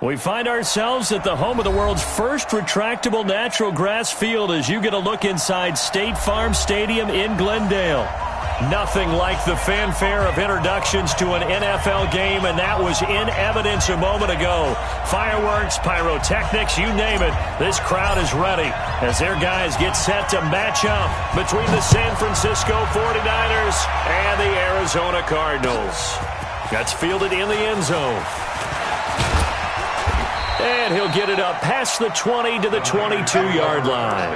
We find ourselves at the home of the world's first retractable natural grass field as you get a look inside State Farm Stadium in Glendale. Nothing like the fanfare of introductions to an NFL game, and that was in evidence a moment ago. Fireworks, pyrotechnics, you name it. This crowd is ready as their guys get set to match up between the San Francisco 49ers and the Arizona Cardinals. That's fielded in the end zone. And he'll get it up past the 20 to the 22-yard line.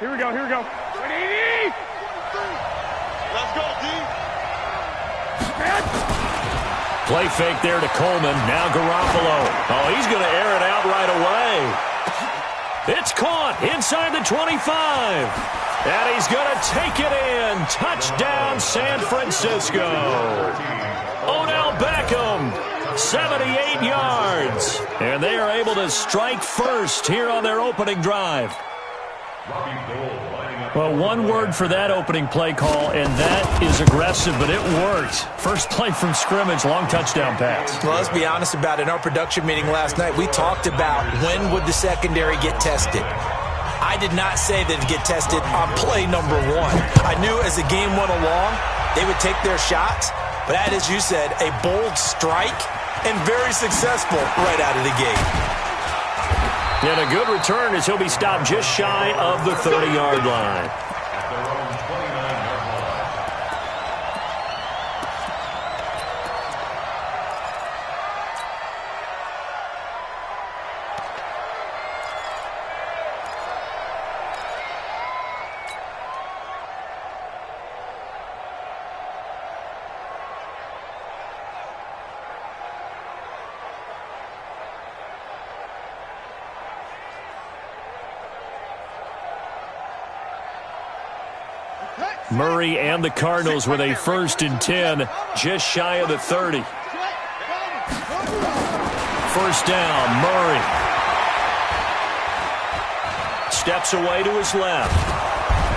Here we go. Let's go, D. Play fake there to Coleman. Now Garoppolo. Oh, he's going to air it out right away. It's caught inside the 25. And he's going to take it in. Touchdown, San Francisco. Odell Beckham, 78 yards. And they are able to strike first here on their opening drive. Well, one word for that opening play call, and that is aggressive, but it worked. First play from scrimmage, long touchdown pass. Well, let's be honest about it. In our production meeting last night, we talked about when would the secondary get tested. I did not say they'd get tested on play number one. I knew as the game went along, they would take their shots, but that, as you said, a bold strike and very successful right out of the gate. And a good return as he'll be stopped just shy of the 30-yard line. Murray and the Cardinals with a 1st and 10, just shy of the 30. First down, Murray. Steps away to his left.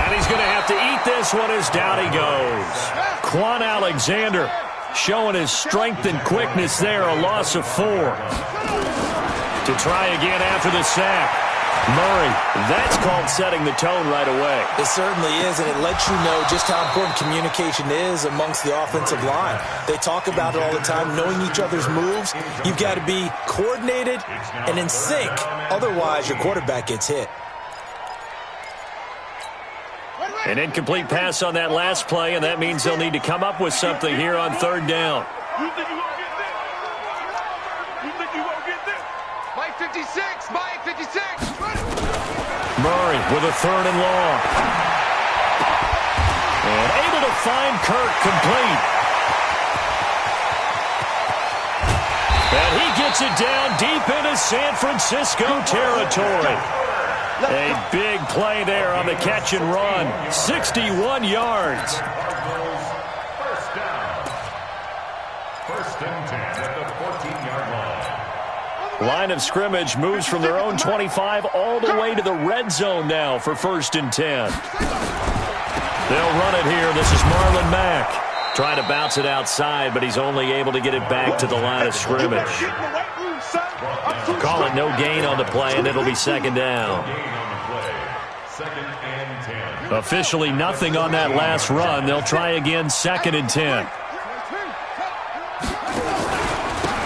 And he's going to have to eat this one as down he goes. Quan Alexander showing his strength and quickness there, a loss of 4. To try again after the sack. Murray, that's called setting the tone right away. It certainly is, and it lets you know just how important communication is amongst the offensive line. They talk about it all the time, knowing each other's moves. You've got to be coordinated and in sync. Otherwise, your quarterback gets hit. An incomplete pass on that last play, and that means they'll need to come up with something here on 3rd down. You think you're going to get this? Mike 56, Mike 56. Murray with a 3rd and long. And able to find Kirk complete. And he gets it down deep into San Francisco territory. A big play there on the catch and run. 61 yards. First and 10 at the 14-yard line. Line of scrimmage moves from their own 25 all the way to the red zone now for 1st and 10. They'll run it here. This is Marlon Mack. Trying to bounce it outside, but he's only able to get it back to the line of scrimmage. Call it no gain on the play, and it'll be 2nd down. Officially nothing on that last run. They'll try again 2nd and 10.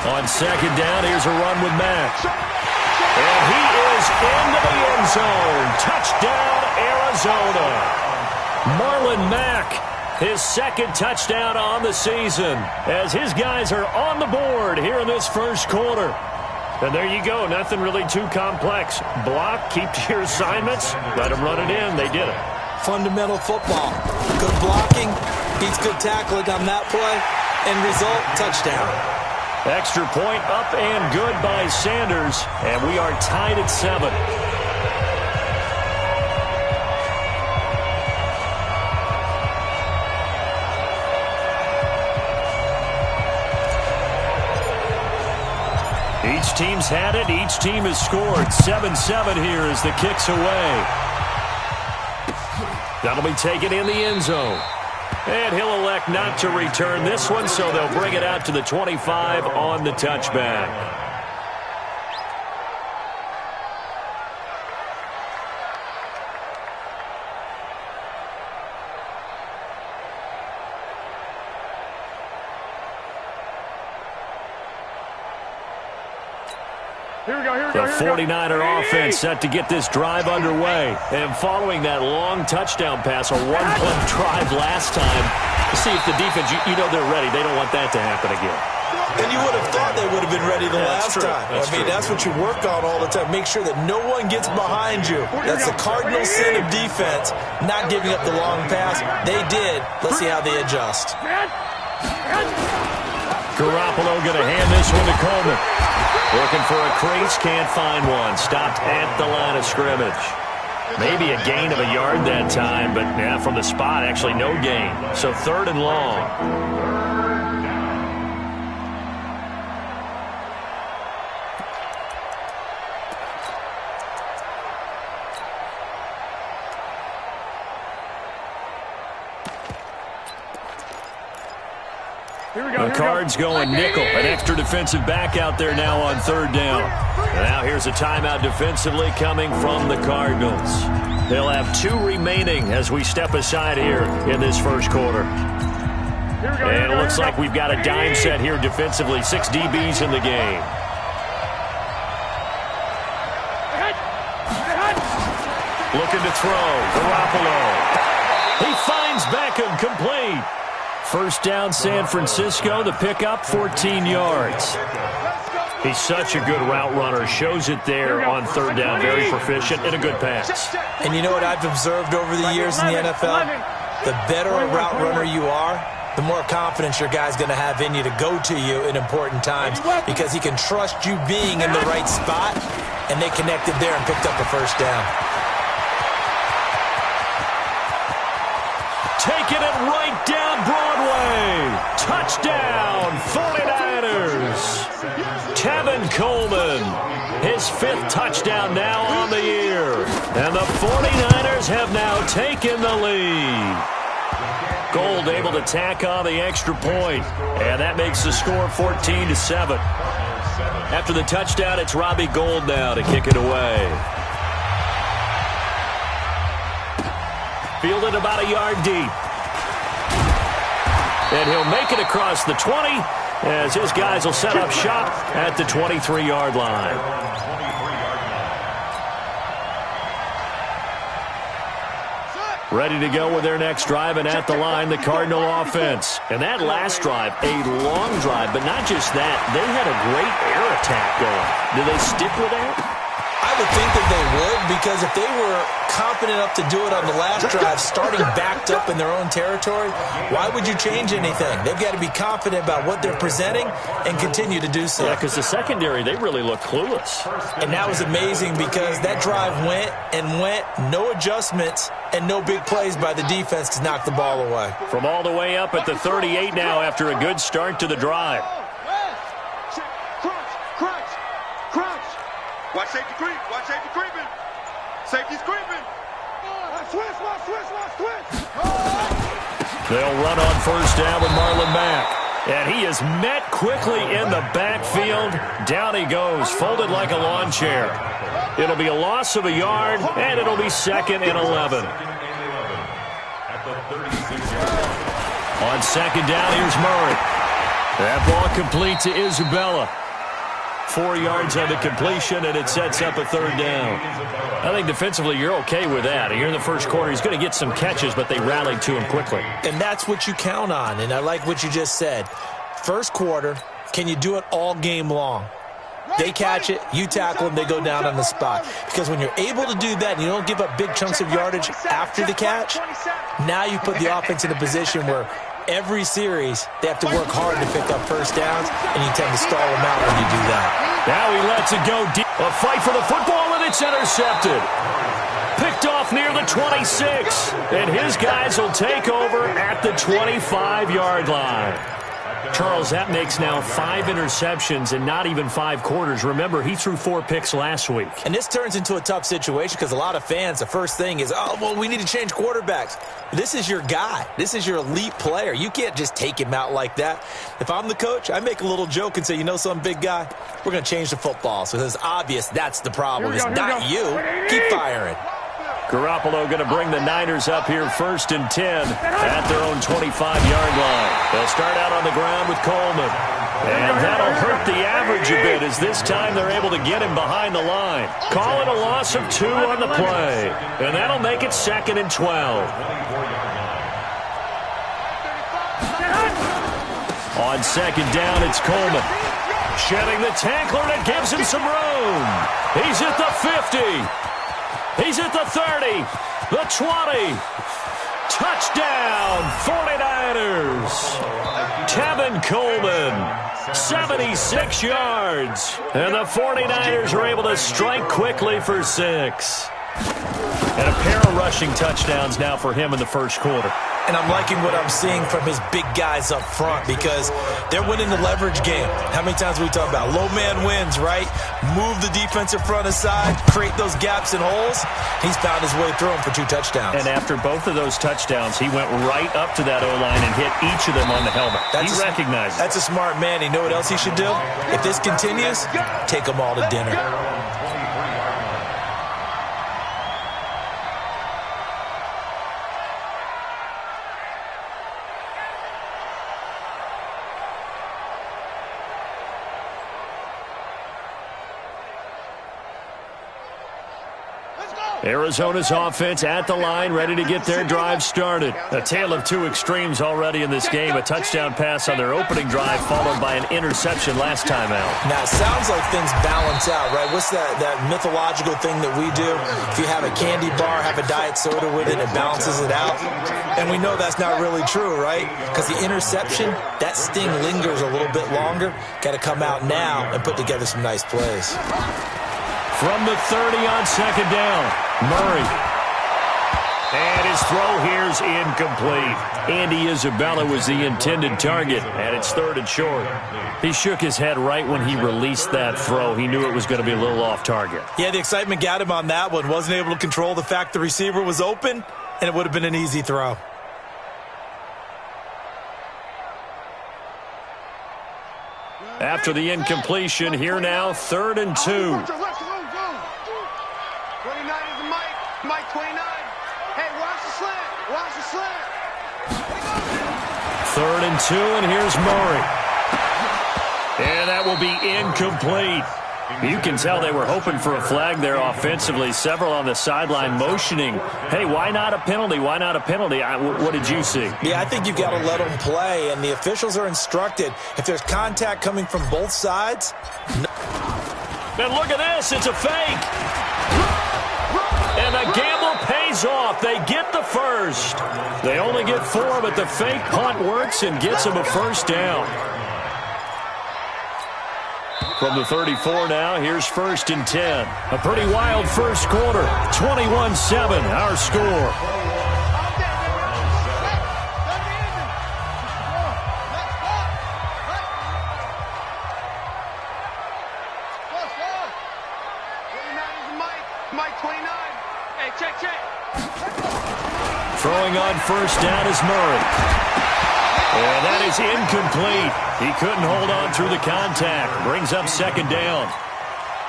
On 2nd down, here's a run with Mack. And he is into the end zone. Touchdown, Arizona. Marlon Mack, his 2nd touchdown on the season, as his guys are on the board here in this 1st quarter. And there you go, nothing really too complex. Block, keep to your assignments, let them run it in. They did it. Fundamental football. Good blocking, beats good tackling on that play, and result, touchdown. Extra point up and good by Sanders, and we are tied at 7. Each team's had it. Each team has scored. 7-7 here as the kick's away. That'll be taken in the end zone. And he'll elect not to return this one, so they'll bring it out to the 25 on the touchback. The 49er offense set to get this drive underway. And following that long touchdown pass, a one-play drive last time, see if the defense, you know they're ready. They don't want that to happen again. And you would have thought they would have been ready the last time. That's what you work on all the time. Make sure that no one gets behind you. That's the cardinal sin of defense, not giving up the long pass. They did. Let's see how they adjust. Garoppolo going to hand this one to Coleman. Looking for a crease, can't find one. Stopped at the line of scrimmage. Maybe a gain of a yard that time, but yeah, from the spot, actually no gain. So 3rd and long. The Cards going nickel. An extra defensive back out there now on 3rd down. Now here's a timeout defensively coming from the Cardinals. They'll have 2 remaining as we step aside here in this first quarter. And it looks like we've got a dime set here defensively. 6 DBs in the game. Looking to throw. Garoppolo. He finds Beckham, complete. First down, San Francisco. The pickup, 14 yards. He's such a good route runner. Shows it there on 3rd down. Very proficient and a good pass. And you know what I've observed over the years in the NFL? The better a route runner you are, the more confidence your guy's going to have in you to go to you in important times because he can trust you being in the right spot, and they connected there and picked up a first down. Taking it right down Broadway. Touchdown, 49ers. Tevin Coleman, his 5th touchdown now on the year. And the 49ers have now taken the lead. Gold able to tack on the extra point. And that makes the score 14-7. After the touchdown, it's Robbie Gould now to kick it away. Fielded about a yard deep. And he'll make it across the 20 as his guys will set up shop at the 23-yard line. Ready to go with their next drive, and at the line, the Cardinal offense. And that last drive, a long drive, but not just that. They had a great air attack going. Do they stick with that? I would think that they would, because if they were confident enough to do it on the last drive, starting backed up in their own territory, why would you change anything? They've got to be confident about what they're presenting and continue to do so. Yeah, because the secondary, they really look clueless. And that was amazing because that drive went and went, no adjustments and no big plays by the defense to knock the ball away. From all the way up at the 38 now after a good start to the drive. Watch safety creep. Watch safety creeping. Safety's creeping. Switch. They'll run on first down with Marlon Mack. And he is met quickly in the backfield. Down he goes, folded like a lawn chair. It'll be a loss of a yard, and it'll be 2nd and 11. On 2nd down, here's Murray. That ball complete to Isabella. 4 yards on the completion, and it sets up a 3rd down. I think defensively you're okay with that. Here in the first quarter, he's going to get some catches, but they rallied to him quickly. And that's what you count on, and I like what you just said. First quarter, can you do it all game long? They catch it, you tackle them, they go down on the spot. Because when you're able to do that and you don't give up big chunks of yardage after the catch, now you put the offense in a position where every series they have to work hard to pick up first downs, and you tend to stall them out when you do that. Now he lets it go deep. A fight for the football, and it's intercepted. Picked off near the 26, and his guys will take over at the 25-yard line. Charles, that makes now 5 interceptions in not even 5 quarters. Remember, he threw 4 picks last week. And this turns into a tough situation because a lot of fans, the first thing is, oh, well, we need to change quarterbacks. This is your guy. This is your elite player. You can't just take him out like that. If I'm the coach, I make a little joke and say, you know some big guy, we're going to change the football. So it's obvious that's the problem. It's not you. Keep firing. Garoppolo going to bring the Niners up here 1st and 10 at their own 25-yard line. They'll start out on the ground with Coleman. And that'll hurt the average a bit as this time they're able to get him behind the line. Call it a loss of 2 on the play. And that'll make it 2nd and 12. On 2nd down, it's Coleman. Shedding the tackler that gives him some room. He's at the 50. He's at the 30, the 20. Touchdown, 49ers. Tevin Coleman, 76 yards. And the 49ers are able to strike quickly for 6. And a pair of rushing touchdowns now for him in the first quarter. And I'm liking what I'm seeing from his big guys up front because they're winning the leverage game. How many times we talk about low man wins, right? Move the defensive front aside, create those gaps and holes. He's found his way through them for 2 touchdowns. And after both of those touchdowns, he went right up to that O-line and hit each of them on the helmet. He recognized it. That's a smart man. You know what else he should do? If this continues, take them all to dinner. Arizona's offense at the line, ready to get their drive started. A tale of 2 extremes already in this game. A touchdown pass on their opening drive, followed by an interception last time out. Now, it sounds like things balance out, right? What's that mythological thing that we do? If you have a candy bar, have a diet soda with it, it balances it out. And we know that's not really true, right? Because the interception, that sting lingers a little bit longer. Got to come out now and put together some nice plays. From the 30 on 2nd down, Murray. And his throw here's incomplete. Andy Isabella was the intended target, and it's 3rd and short. He shook his head right when he released that throw. He knew it was going to be a little off target. Yeah, the excitement got him on that one. Wasn't able to control the fact the receiver was open, and it would have been an easy throw. After the incompletion, here now, 3rd and 2. 29 is Mike 29. Hey, watch the slant. Watch the slant. 3rd and 2, and here's Murray. And that will be incomplete. You can tell they were hoping for a flag there offensively. Several on the sideline motioning, hey, why not a penalty? Why not a penalty? What did you see? Yeah, I think you've got to let them play, and the officials are instructed. If there's contact coming from both sides. And look at this. It's a fake. And the gamble pays off. They get the first. They only get 4, but the fake punt works and gets them a first down. From the 34 now, here's 1st and 10. A pretty wild first quarter. 21-7, our score. Mike 29. Hey, check. Throwing on 1st down is Murray. And that is incomplete. He couldn't hold on through the contact. Brings up 2nd down.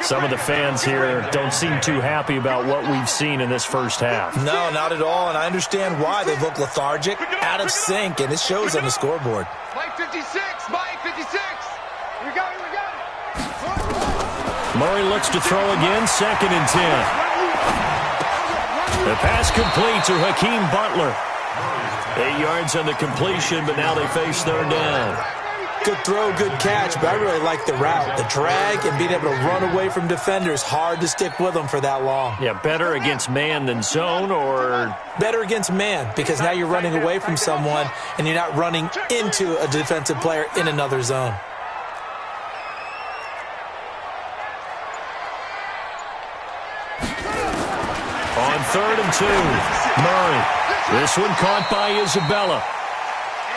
Some of the fans here don't seem too happy about what we've seen in this first half. No, not at all, and I understand why. They look lethargic, out of sync, and it shows on the scoreboard. Mike 56. Mike 56. Here we go. Murray looks to throw again, 2nd and 10. The pass complete to Hakeem Butler. 8 yards on the completion, but now they face 3rd down. Good throw, good catch, but I really like the route. The drag and being able to run away from defenders, hard to stick with them for that long. Yeah, better against man than zone, or? Better against man, because now you're running away from someone and you're not running into a defensive player in another zone. On 3rd and 2, Murray. This one caught by Isabella.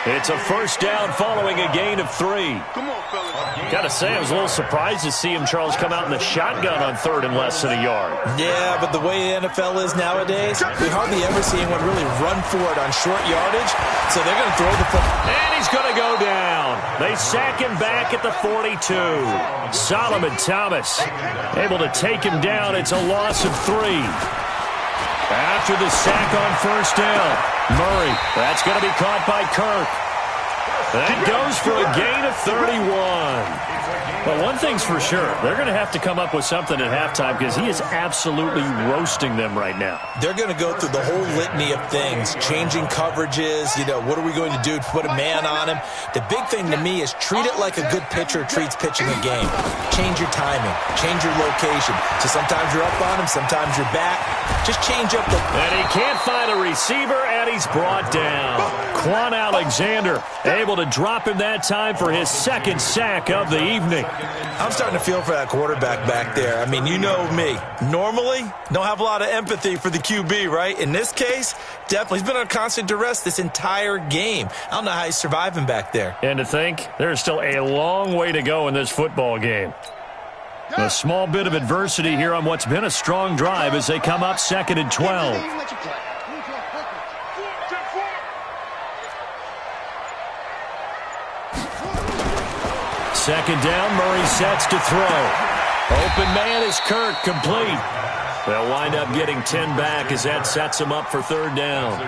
It's a first down following a gain of 3. Come on, fellas. Got to say, I was a little surprised to see him, Charles, come out in the shotgun on 3rd and less than a yard. Yeah, but the way the NFL is nowadays, we hardly ever see anyone really run for it on short yardage, so they're going to throw the football. And he's going to go down. They sack him back at the 42. Solomon Thomas able to take him down. It's a loss of 3. After the sack on first down, Murray, that's going to be caught by Kirk. That goes for a gain of 31. But one thing's for sure, they're going to have to come up with something at halftime because he is absolutely roasting them right now. They're going to go through the whole litany of things, changing coverages, what are we going to do to put a man on him? The big thing to me is treat it like a good pitcher treats pitching a game. Change your timing, change your location. So sometimes you're up on him, sometimes you're back. Just change up the... And he can't find a receiver, and he's brought down. Quan Alexander able to drop him that time for his 2nd sack of the evening. I'm starting to feel for that quarterback back there. I mean, you know me. Normally, don't have a lot of empathy for the QB, right? In this case, definitely. He's been under constant duress this entire game. I don't know how he's surviving back there. And to think, there's still a long way to go in this football game. A small bit of adversity here on what's been a strong drive as they come up 2nd and 12. Second down, Murray sets to throw. Open man is Kirk, complete. They'll wind up getting 10 back as that sets him up for 3rd down.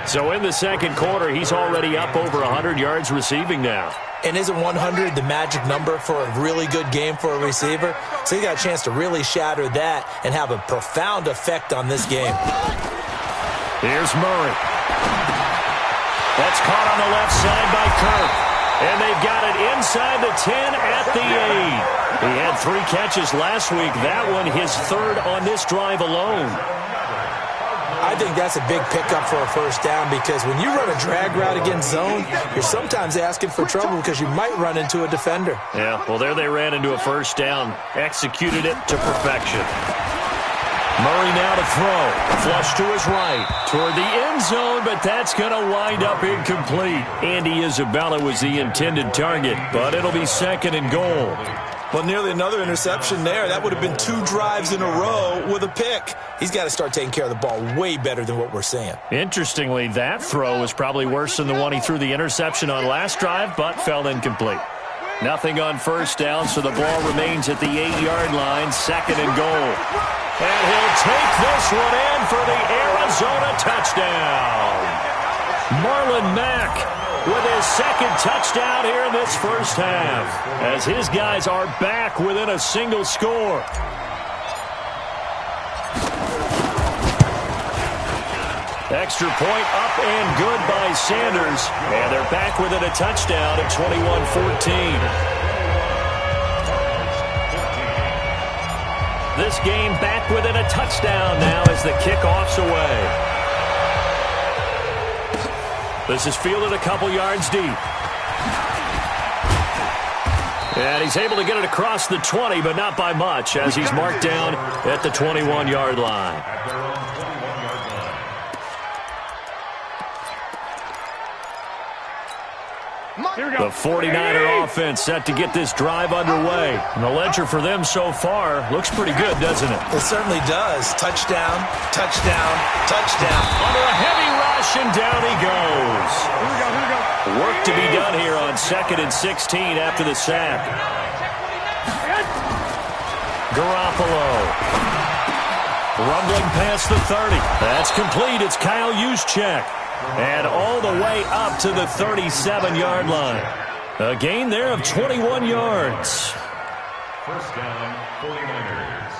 So in the 2nd quarter, he's already up over 100 yards receiving now. And isn't 100 the magic number for a really good game for a receiver? So he got a chance to really shatter that and have a profound effect on this game. Here's Murray. That's caught on the left side by Kirk. And they've got it inside the 10 at the 8. He had 3 catches last week. That one his 3rd on this drive alone. I think that's a big pickup for a first down because when you run a drag route against zone, you're sometimes asking for trouble because you might run into a defender. Yeah, well, there they ran into a first down. Executed it to perfection. Murray now to throw. Flush to his right. Toward the end zone, but that's going to wind up incomplete. Andy Isabella was the intended target, but it'll be 2nd and goal. Well, nearly another interception there. That would have been 2 drives in a row with a pick. He's got to start taking care of the ball way better than what we're seeing. Interestingly, that throw was probably worse than the one he threw the interception on last drive, but fell incomplete. Nothing on first down, so the ball remains at the 8-yard line, 2nd and goal. And he'll take this one in for the Arizona touchdown. Marlon Mack with his 2nd touchdown here in this first half, as his guys are back within a single score. Extra point up and good by Sanders. And they're back within a touchdown at 21-14. This game back within a touchdown now as the kickoff's away. This is fielded a couple yards deep. And he's able to get it across the 20, but not by much, as he's marked down at the 21-yard line. The 49er offense set to get this drive underway. And the ledger for them so far looks pretty good, doesn't it? It certainly does. Touchdown, touchdown, touchdown. Under a heavy rush, and down he goes. Work to be done here on 2nd and 16 after the sack. Garoppolo. Rumbling past the 30. That's complete. It's Kyle Juszczyk. And all the way up to the 37-yard line. A gain there of 21 yards. First down, 49ers.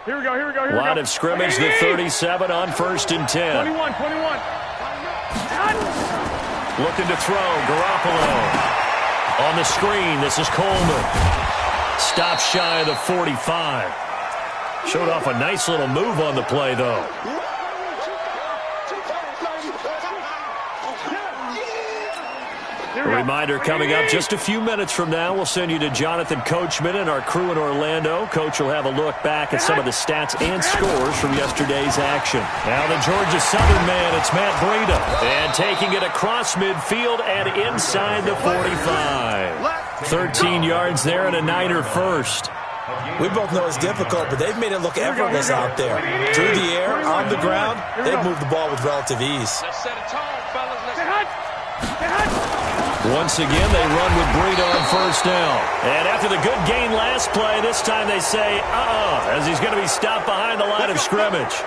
Here we go. Line of scrimmage, the 37 on 1st and 10. 21. Looking to throw, Garoppolo. On the screen, this is Coleman. Stop shy of the 45. Showed off a nice little move on the play, though. A reminder coming up just a few minutes from now. We'll send you to Jonathan Coachman and our crew in Orlando. Coach will have a look back at some of the stats and scores from yesterday's action. Now the Georgia Southern man, it's Matt Breida. And taking it across midfield and inside the 45. 13 yards there and a Niner first. We both know it's difficult, but they've made it look effortless out there. Through the air, on the ground, they've moved the ball with relative ease. Let's set a tone, fellas. Once again, they run with Breida on first down. And after the good gain last play, this time they say, as he's going to be stopped behind the line of scrimmage.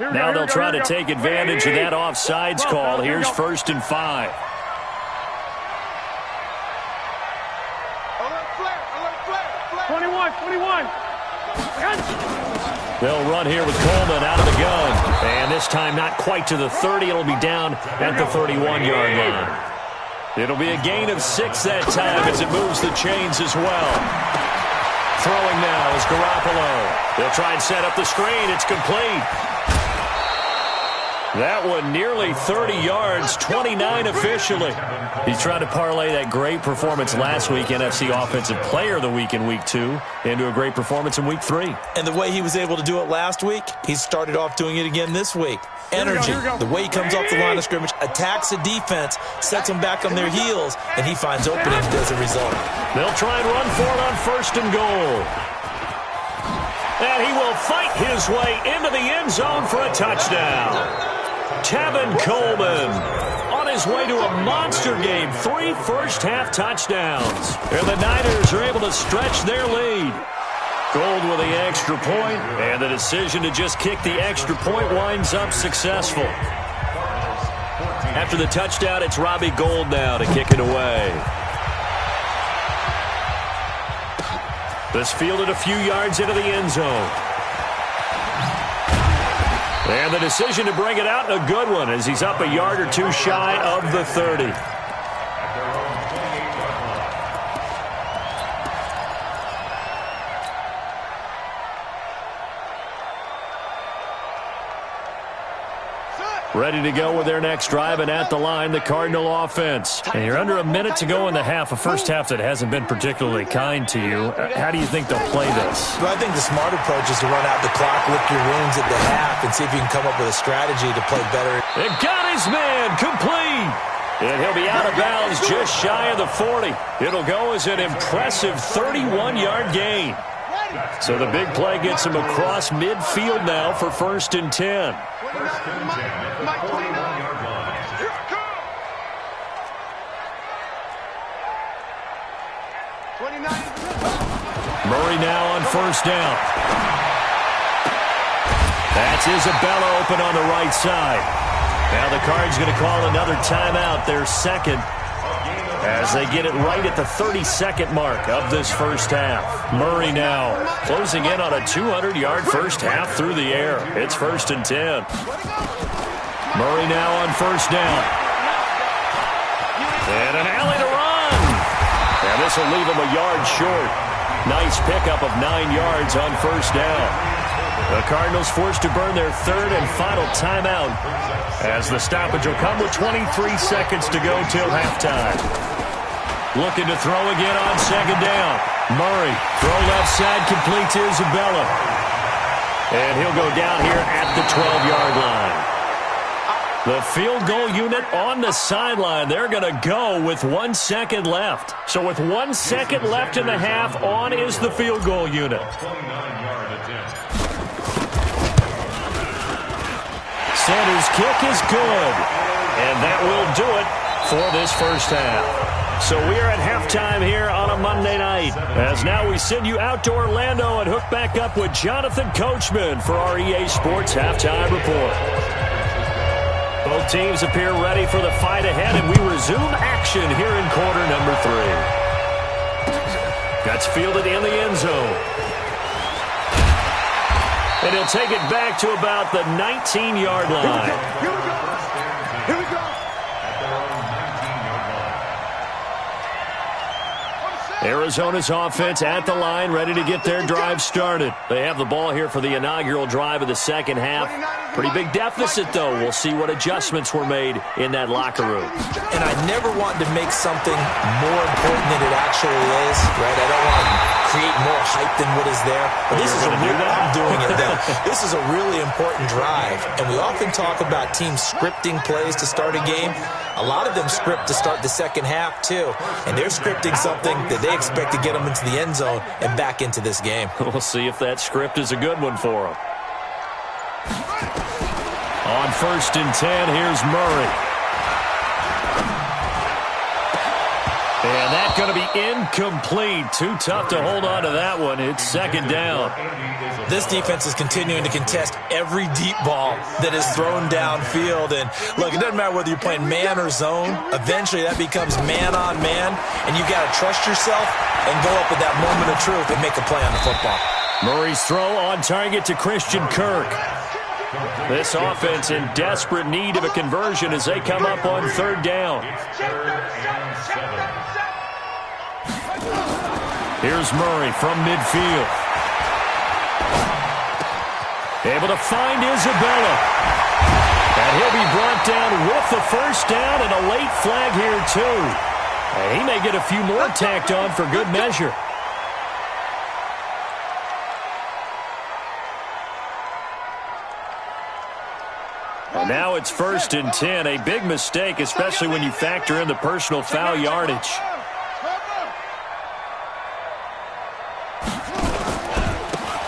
Now they'll try to take advantage of that offsides call. Here's 1st and 5. They'll run here with Coleman out of the gun. And this time not quite to the 30. It'll be down at the 31-yard line. It'll be a gain of 6 that time as it moves the chains as well. Throwing now is Garoppolo. They'll try and set up the screen. It's complete. That one nearly 30 yards, 29 officially. He's trying to parlay that great performance last week, NFC Offensive Player of the Week in Week 2, into a great performance in Week 3. And the way he was able to do it last week, he started off doing it again this week. Energy, the way he comes off the line of scrimmage, attacks the defense, sets them back on their heels, and he finds openings as a result. They'll try and run for it on 1st and goal. And he will fight his way into the end zone for a touchdown. Tevin Coleman on his way to a monster game. 3 first-half touchdowns. And the Niners are able to stretch their lead. Gold with the extra point, and the decision to just kick the extra point winds up successful. After the touchdown, it's Robbie Gould now to kick it away. This fielded a few yards into the end zone. And the decision to bring it out, a good one, as he's up a yard or two shy of the 30. Ready to go with their next drive, and at the line, the Cardinal offense. And you're under a minute to go in the half, a first half that hasn't been particularly kind to you. How do you think they'll play this? Well, I think the smart approach is to run out the clock, lick your wounds at the half, and see if you can come up with a strategy to play better. And got his man complete. And he'll be out of bounds just shy of the 40. It'll go as an impressive 31-yard gain. So the big play gets him across midfield now for 1st and 10. Murray now on 1st down. That's Isabella open on the right side. Now the Cards going to call another timeout, their second, as they get it right at the 32nd mark of this first half. Murray now closing in on a 200-yard first half through the air. It's 1st and 10. Murray now on 1st down. And an alley to run. And this will leave him a yard short. Nice pickup of 9 yards on 1st down. The Cardinals forced to burn their 3rd and final timeout, as the stoppage will come with 23 seconds to go till halftime. Looking to throw again on 2nd down. Murray, throw left side, complete to Isabella. And he'll go down here at the 12-yard line. The field goal unit on the sideline. They're going to go with 1 second left. So with 1 second left in the half, on is the field goal unit. Center's kick is good. And that will do it for this first half. So we are at halftime here on a Monday night, as now we send you out to Orlando and hook back up with Jonathan Coachman for our EA Sports Halftime Report. Both teams appear ready for the fight ahead, and we resume action here in quarter number 3. That's fielded in the end zone. And he'll take it back to about the 19-yard line. Here we go. Here we go. Arizona's offense at the line, ready to get their drive started. They have the ball here for the inaugural drive of the second half. Pretty big deficit, though. We'll see what adjustments were made in that locker room. And I never want to make something more important than it actually is, right? I don't want to create more hype than what is there. But this is I'm doing it though. This is a really important drive. And we often talk about teams scripting plays to start a game. A lot of them script to start the second half, too. And they're scripting something that they expect to get them into the end zone and back into this game. We'll see if that script is a good one for them. On 1st and 10, here's Murray. And that's going to be incomplete. Too tough to hold on to that one. It's second down. This defense is continuing to contest every deep ball that is thrown downfield. And, look, it doesn't matter whether you're playing man or zone. Eventually, that becomes man on man. And you've got to trust yourself and go up at that moment of truth and make a play on the football. Murray's throw on target to Christian Kirk. This offense in desperate need of a conversion as they come up on 3rd down. Here's Murray from midfield. Able to find Isabella. And he'll be brought down with the first down and a late flag here, too. And he may get a few more tacked on for good measure. And now it's 1st and 10. A big mistake, especially when you factor in the personal foul yardage.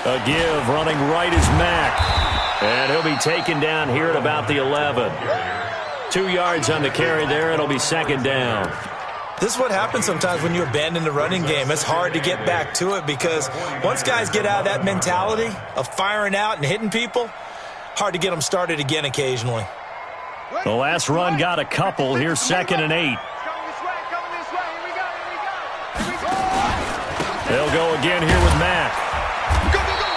A give, running right is Mack. And he'll be taken down here at about the 11. 2 yards on the carry there. It'll be second down. This is what happens sometimes when you abandon the running game. It's hard to get back to it because once guys get out of that mentality of firing out and hitting people, hard to get them started again occasionally. The last run got a couple. Here's 2nd and 8. They'll go again here with Mack.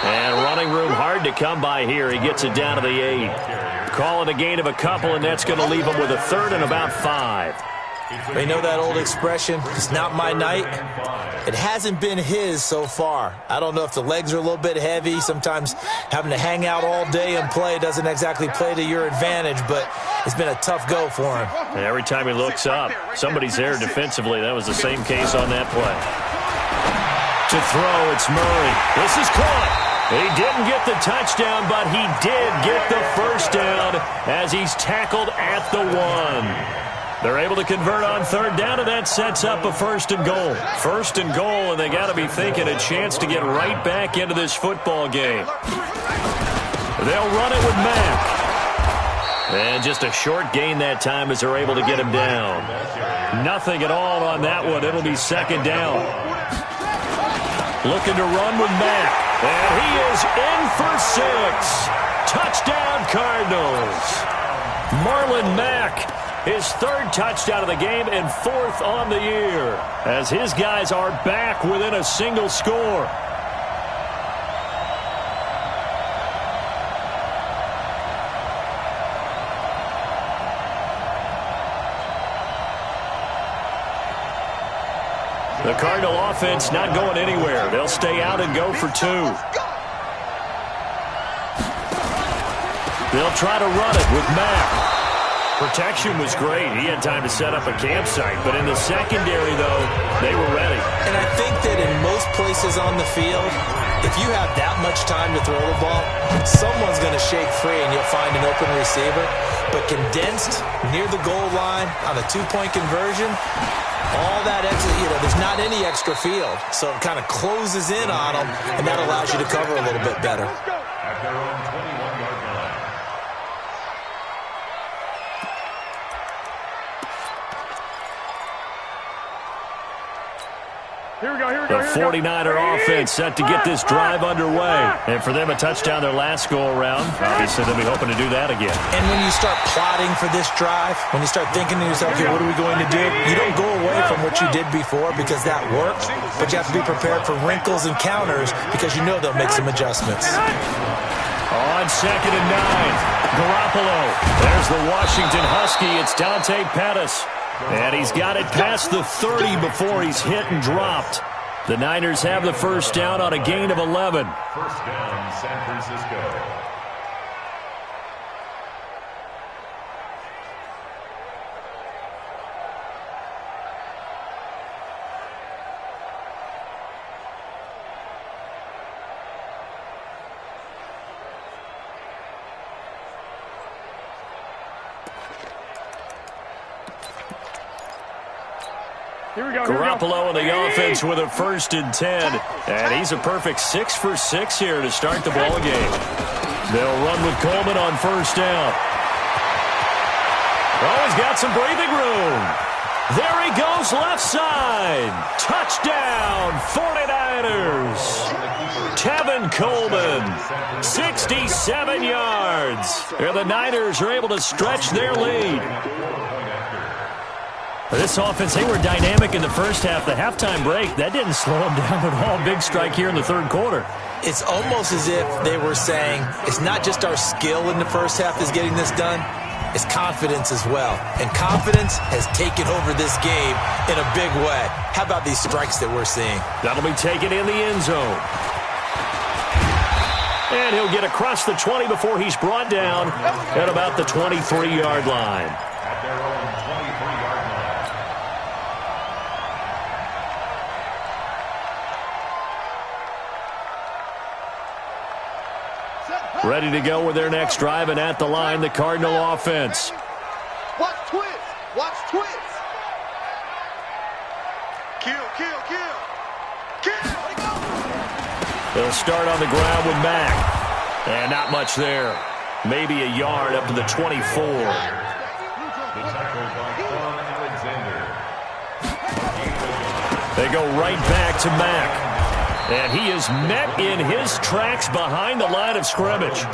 And running room hard to come by here. He gets it down to the 8. Call it a gain of a couple, and that's going to leave him with a 3rd and about 5. They know that old expression, it's not my night. It hasn't been his so far. I don't know if the legs are a little bit heavy. Sometimes having to hang out all day and play doesn't exactly play to your advantage, but it's been a tough go for him. And every time he looks up, somebody's there defensively. That was the same case on that play. To throw, it's Murray. This is caught. He didn't get the touchdown, but he did get the first down as he's tackled at the 1. They're able to convert on 3rd down, and that sets up a 1st and goal. 1st and goal, and they got to be thinking a chance to get right back into this football game. They'll run it with Mack. And just a short gain that time as they're able to get him down. Nothing at all on that one. It'll be second down. Looking to run with Mack. And he is in for 6. Touchdown, Cardinals. Marlon Mack. His 3rd touchdown of the game and 4th on the year as his guys are back within a single score. The Cardinal offense not going anywhere. They'll stay out and go for 2. They'll try to run it with Mack. Protection was great. He had time to set up a campsite. But in the secondary, though, they were ready. And I think that in most places on the field, if you have that much time to throw the ball, someone's going to shake free and you'll find an open receiver. But condensed near the goal line on a 2-point conversion, all that extra, there's not any extra field. So it kind of closes in on them, and that allows you to cover a little bit better. At their own 21-yard line. The 49er offense set to get this drive underway. And for them, a touchdown their last go-around. Obviously, they'll be hoping to do that again. And when you start plotting for this drive, when you start thinking to yourself, okay, what are we going to do? You don't go away from what you did before because that worked, but you have to be prepared for wrinkles and counters because you know they'll make some adjustments. On 2nd and 9, Garoppolo. There's the Washington Husky. It's Dante Pettis. And he's got it past the 30 before he's hit and dropped. The Niners have the first down on a gain of 11. First down, San Francisco. Garoppolo in the offense with a 1st and 10. And he's a perfect 6 for 6 here to start the ball game. They'll run with Coleman on 1st down. Oh, he's got some breathing room. There he goes left side. Touchdown, 49ers. Tevin Coleman, 67 yards. And the Niners are able to stretch their lead. This offense, they were dynamic in the first half. The halftime break, that didn't slow them down at all. Big strike here in the 3rd quarter. It's almost as if they were saying, it's not just our skill in the first half that's getting this done, it's confidence as well. And confidence has taken over this game in a big way. How about these strikes that we're seeing? That'll be taken in the end zone. And he'll get across the 20 before he's brought down at about the 23-yard line. At their own 23-yard line. Ready to go with their next drive, and at the line, the Cardinal offense. Watch twist. Watch twist. Kill, kill, kill. Kill. They'll start on the ground with Mack. And not much there. Maybe a yard up to the 24. The tackle by Quan Alexander. They go right back to Mack. And he is met in his tracks behind the line of scrimmage.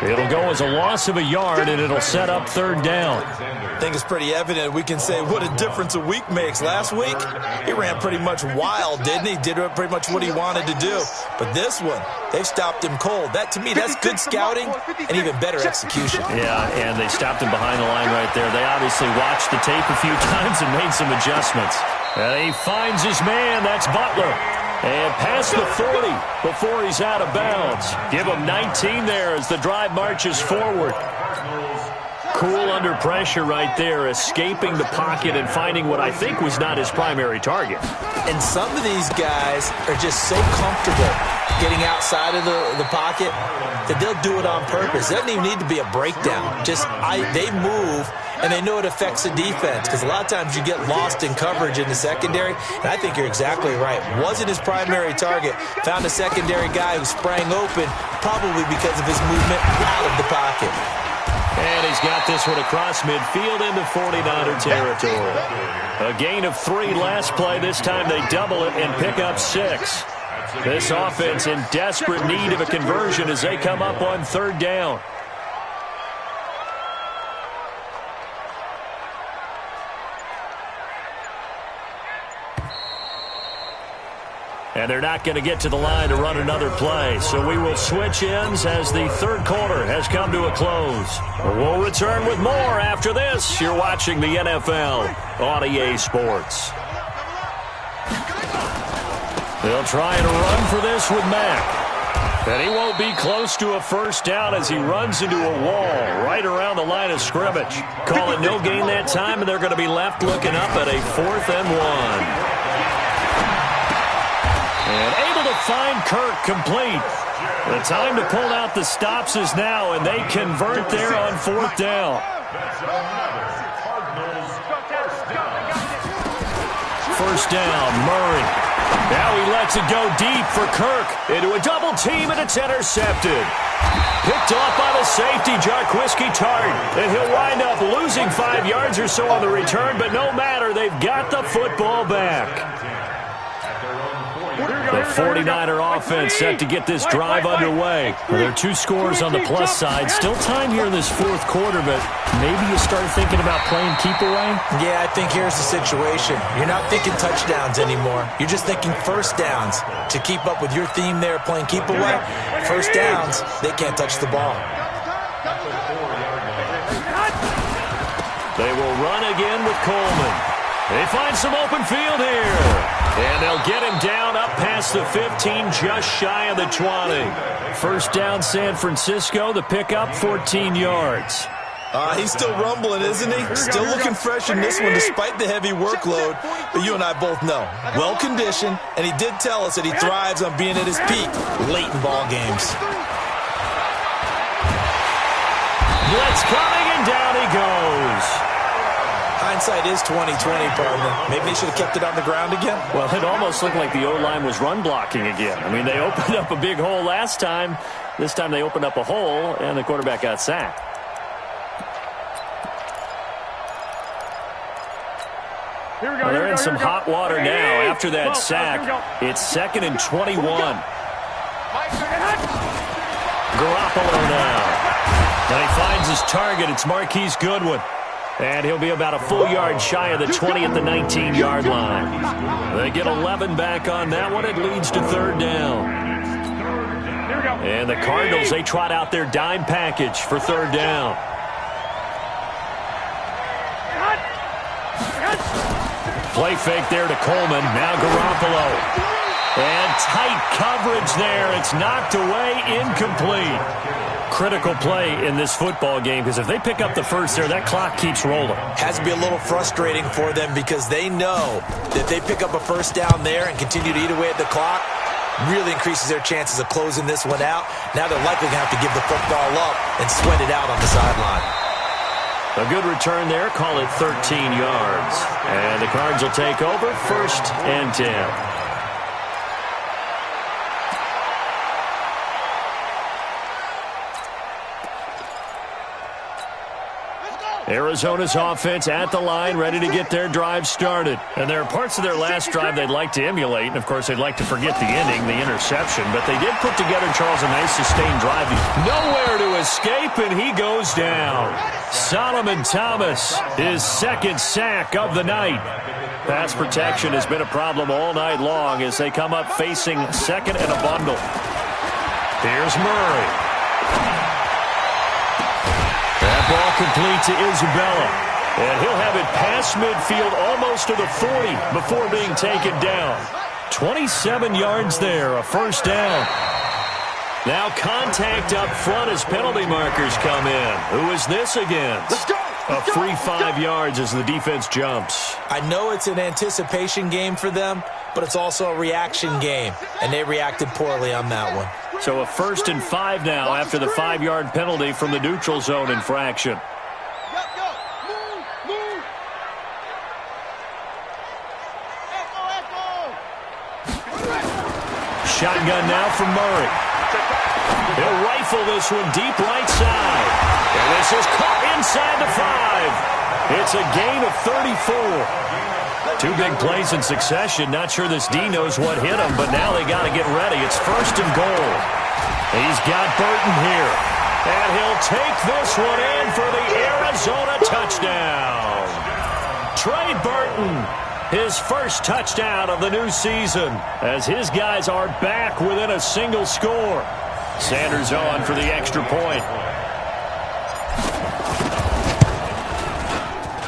It'll go as a loss of a yard, and it'll set up 3rd down. I think it's pretty evident. We can say what a difference a week makes. Last week, he ran pretty much wild, didn't he? Did pretty much what he wanted to do. But this one, they've stopped him cold. That, to me, that's good scouting and even better execution. Yeah, and they stopped him behind the line right there. They obviously watched the tape a few times and made some adjustments. And he finds his man. That's Butler. And past the 40 before he's out of bounds. Give him 19 there as the drive marches forward. Cool under pressure right there, escaping the pocket and finding what I think was not his primary target. And some of these guys are just so comfortable getting outside of the pocket that they'll do it on purpose. It doesn't even need to be a breakdown. They move, and they know it affects the defense, because a lot of times you get lost in coverage in the secondary, and I think you're exactly right. Wasn't his primary target. Found a secondary guy who sprang open, probably because of his movement out of the pocket. And he's got this one across midfield into 49er territory. A gain of 3 last play. This time they double it and pick up 6. This offense in desperate need of a conversion as they come up on 3rd down. And they're not going to get to the line to run another play. So we will switch ends as the 3rd quarter has come to a close. We'll return with more after this. You're watching the NFL on EA Sports. They'll try and run for this with Mack. And he won't be close to a 1st down as he runs into a wall right around the line of scrimmage. Call it no gain that time, and they're going to be left looking up at a 4th and 1. And able to find Kirk complete. The time to pull out the stops is now, and they convert there on 4th down. First down, Murray. Now he lets it go deep for Kirk. Into a double team, and it's intercepted. Picked off by the safety, Jarquiski Tart. And he'll wind up losing 5 yards or so on the return, but no matter, they've got the football back. The 49er offense set to get this drive underway. Well, there are 2 scores on the plus side. Still time here in this 4th quarter, but maybe you start thinking about playing keep away? Yeah, I think here's the situation. You're not thinking touchdowns anymore. You're just thinking 1st downs. To keep up with your theme there, playing keep away, 1st downs, they can't touch the ball. They will run again with Coleman. They find some open field here. And they'll get him down up past the 15, just shy of the 20. First down, San Francisco. The pickup, 14 yards. He's still rumbling, isn't he? Still looking fresh in this one despite the heavy workload. But you and I both know, well-conditioned, and he did tell us that he thrives on being at his peak late in ball games. Blitz coming, and down he goes. Hindsight is 20/20, partner. Maybe they should have kept it on the ground again. Well, it almost looked like the O-line was run blocking again. I mean, they opened up a big hole last time. This time they opened up a hole, and the quarterback got sacked. Well, they're in some hot water now after that sack. It's 2nd and 21. Garoppolo now. Now he finds his target. It's Marquise Goodwin. And he'll be about a full yard shy of the 20 at the 19-yard line. They get 11 back on that one. It leads to 3rd down. And the Cardinals, they trot out their dime package for 3rd down. Play fake there to Coleman. Now Garoppolo. And tight coverage there. It's knocked away, incomplete. Critical play in this football game because if they pick up the first there, that clock keeps rolling. Has to be a little frustrating for them because they know that if they pick up a first down there and continue to eat away at the clock, really increases their chances of closing this one out. Now they're likely going to have to give the football up and sweat it out on the sideline. A good return there. Call it 13 yards. And the Cards will take over 1st and 10. Arizona's offense at the line, ready to get their drive started. And there are parts of their last drive they'd like to emulate. And, of course, they'd like to forget the ending, the interception. But they did put together, Charles, a nice sustained drive. Nowhere to escape, and he goes down. Solomon Thomas, his 2nd sack of the night. Pass protection has been a problem all night long as they come up facing 2nd and a bundle. Here's Murray. That ball complete to Isabella. And he'll have it past midfield almost to the 40 before being taken down. 27 yards there, a 1st down. Now contact up front as penalty markers come in. Who is this against? Let's go. A free 5 yards as the defense jumps. I know it's an anticipation game for them, but it's also a reaction game, and they reacted poorly on that one. So a 1st and 5 now after the 5-yard penalty from the neutral zone infraction. Shotgun now from Murray. He'll rifle this one deep right side. And this is caught inside the 5. It's a gain of 34. 2 big plays in succession. Not sure this D knows what hit him, but now they got to get ready. It's 1st and goal. He's got Burton here. And he'll take this one in for the Arizona touchdown. Trey Burton, his first touchdown of the new season, as his guys are back within a single score. Sanders on for the extra point.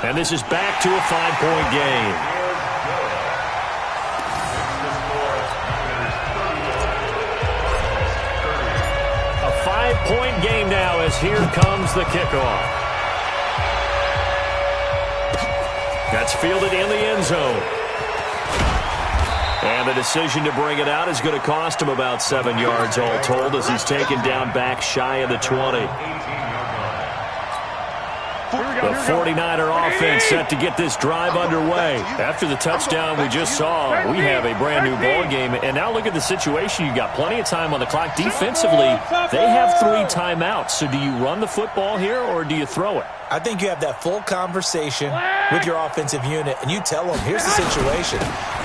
And this is back to a 5-point game. A 5-point game now as here comes the kickoff. That's fielded in the end zone. And the decision to bring it out is going to cost him about 7 yards all told as he's taken down back shy of the 20. The 49er offense set to get this drive underway. After the touchdown we just saw, we have a brand new ball game. And now look at the situation. You've got plenty of time on the clock. Defensively, they have 3 timeouts. So do you run the football here or do you throw it? I think you have that full conversation with your offensive unit, and you tell them, here's the situation.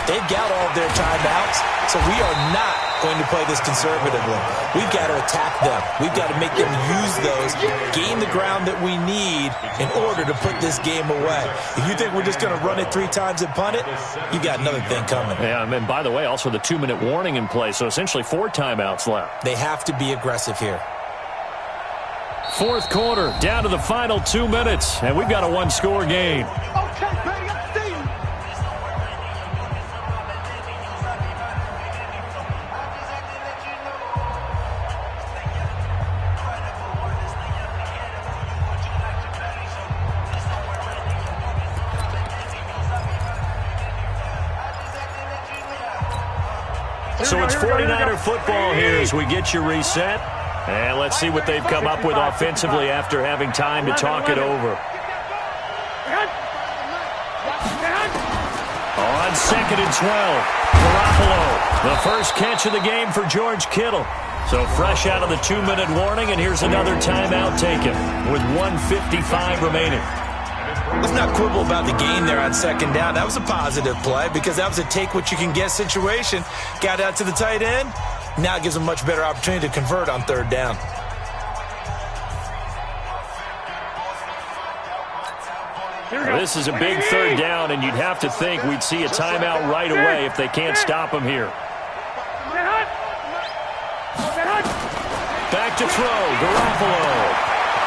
They've got all of their timeouts, so we are not going to play this conservatively. We've got to attack them. We've got to make them use those, gain the ground that we need in order to put this game away. If you think we're just going to run it 3 times and punt it, you got another thing coming. Yeah, and by the way, also the 2-minute warning in play, so essentially 4 timeouts left. They have to be aggressive here. 4th quarter, down to the final 2 minutes, and we've got a 1-score game. So it's 49er football here as we get you reset. And let's see what they've come up with offensively after having time to talk it over. On 2nd and 12, Garoppolo, the first catch of the game for George Kittle. So fresh out of the 2-minute warning, and here's another timeout taken with 1:55 remaining. Let's not quibble about the gain there on 2nd down. That was a positive play because that was a take-what-you-can-get situation. Got out to the tight end. Now it gives them a much better opportunity to convert on 3rd down. This is a big 3rd down, and you'd have to think we'd see a timeout right away if they can't stop him here. Back to throw, Garoppolo.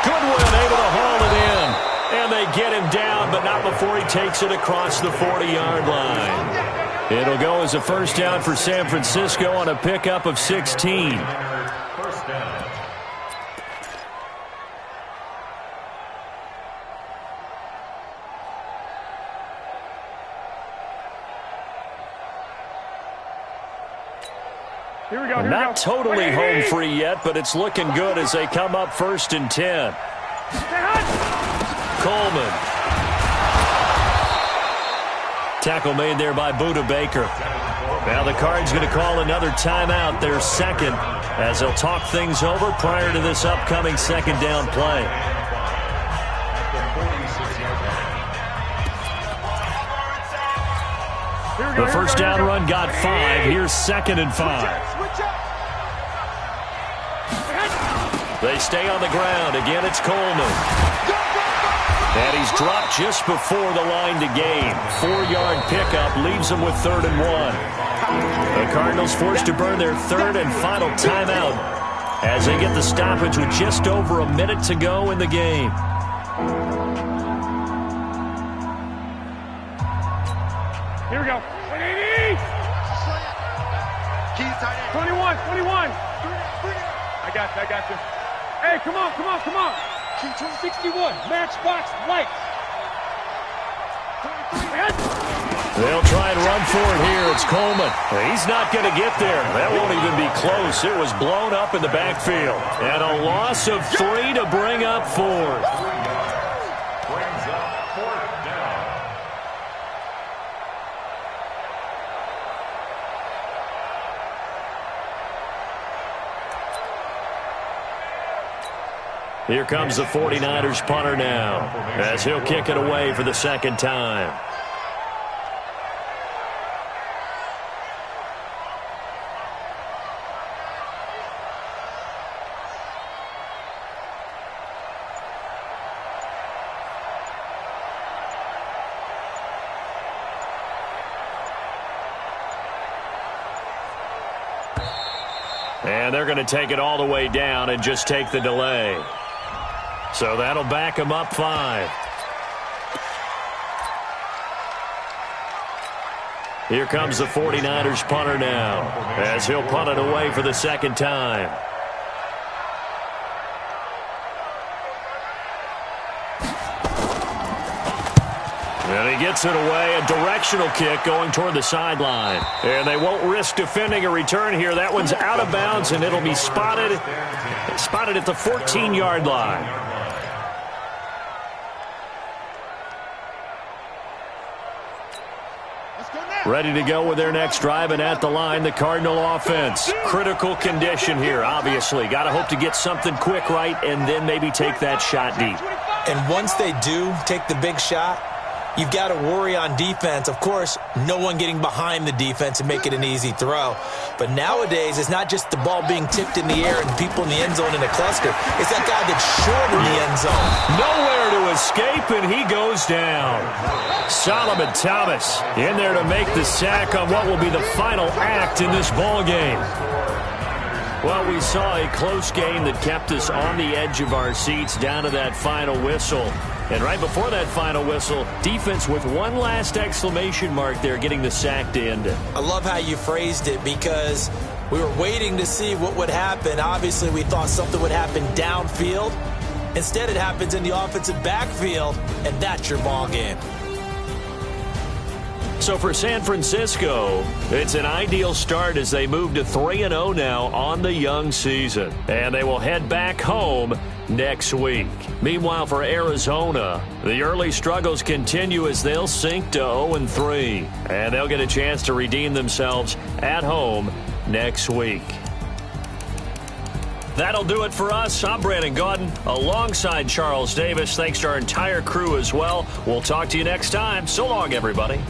Goodwin able to haul it in. And they get him down, but not before he takes it across the 40-yard line. It'll go as a first down for San Francisco on a pickup of 16. First down. Here we go. Not totally home free yet, but it's looking good as they come up 1st and 10. Coleman. Tackle made there by Budda Baker. Now the Cards going to call another timeout, their second, as they'll talk things over prior to this upcoming 2nd down play. The first down run got 5. Here's 2nd and 5. They stay on the ground. Again, it's Coleman. And he's dropped just before the line to gain. 4-yard pickup leaves them with 3rd and 1. The Cardinals forced to burn their 3rd and final timeout as they get the stoppage with just over a minute to go in the game. Here we go. 21. I got you. Hey, come on. 61, matchbox lights. They'll try and run for it here. It's Coleman. He's not going to get there. That won't even be close. It was blown up in the backfield. And a loss of 3 to bring up 4th. Brings up 4th down. Here comes the 49ers punter now as he'll kick it away for the 2nd time. And they're going to take it all the way down and just take the delay. So that'll back him up 5. Here comes the 49ers punter now as he'll punt it away for the 2nd time. And he gets it away, a directional kick going toward the sideline. And they won't risk defending a return here. That one's out of bounds, and it'll be spotted at the 14-yard line. Ready to go with their next drive, and at the line, the Cardinal offense. Critical condition here, obviously. Got to hope to get something quick right and then maybe take that shot deep. And once they do take the big shot, you've got to worry on defense. Of course, no one getting behind the defense and make it an easy throw. But nowadays, it's not just the ball being tipped in the air and people in the end zone in a cluster. It's that guy that's short in the end zone. Nowhere to escape, and he goes down. Solomon Thomas in there to make the sack on what will be the final act in this ball game. Well, we saw a close game that kept us on the edge of our seats down to that final whistle. And right before that final whistle, defense with one last exclamation mark there, getting the sack to end it. I love how you phrased it because we were waiting to see what would happen. Obviously, we thought something would happen downfield. Instead, it happens in the offensive backfield, and that's your ball game. So for San Francisco, it's an ideal start as they move to 3-0 now on the young season. And they will head back home next week. Meanwhile, for Arizona, the early struggles continue as they'll sink to 0-3. And they'll get a chance to redeem themselves at home next week. That'll do it for us. I'm Brandon Gaudin alongside Charles Davis. Thanks to our entire crew as well. We'll talk to you next time. So long, everybody.